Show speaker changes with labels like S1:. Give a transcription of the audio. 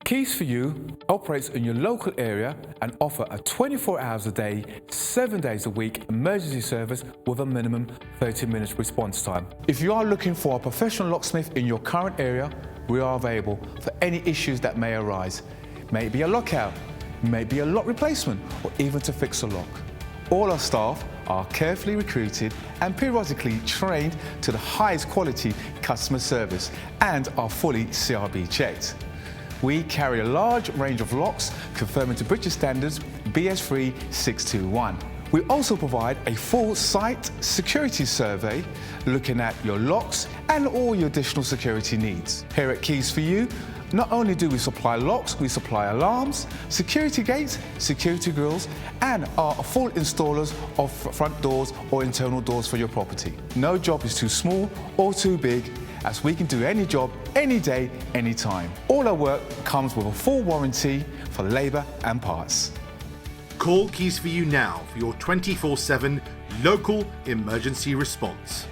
S1: Keys for You operates in your local area and offer a 24 hours a day, 7 days a week emergency service with a minimum 30 minutes response time. If you are looking for a professional locksmith in your current area, we are available for any issues that may arise. May it be a lockout, may it be a lock replacement, or even to fix a lock. All our staff are carefully recruited and periodically trained to the highest quality customer service and are fully CRB checked. We carry a large range of locks conforming to British standards BS3 621. We also provide a full site security survey looking at your locks and all your additional security needs. Here at Keys for You, not only do we supply locks, we supply alarms, security gates, security grills, and are full installers of front doors or internal doors for your property. No job is too small or too big, as we can do any job, any day, any time. All our work comes with a full warranty for labour and parts.
S2: Call Keys for You now for your 24/7 local emergency response.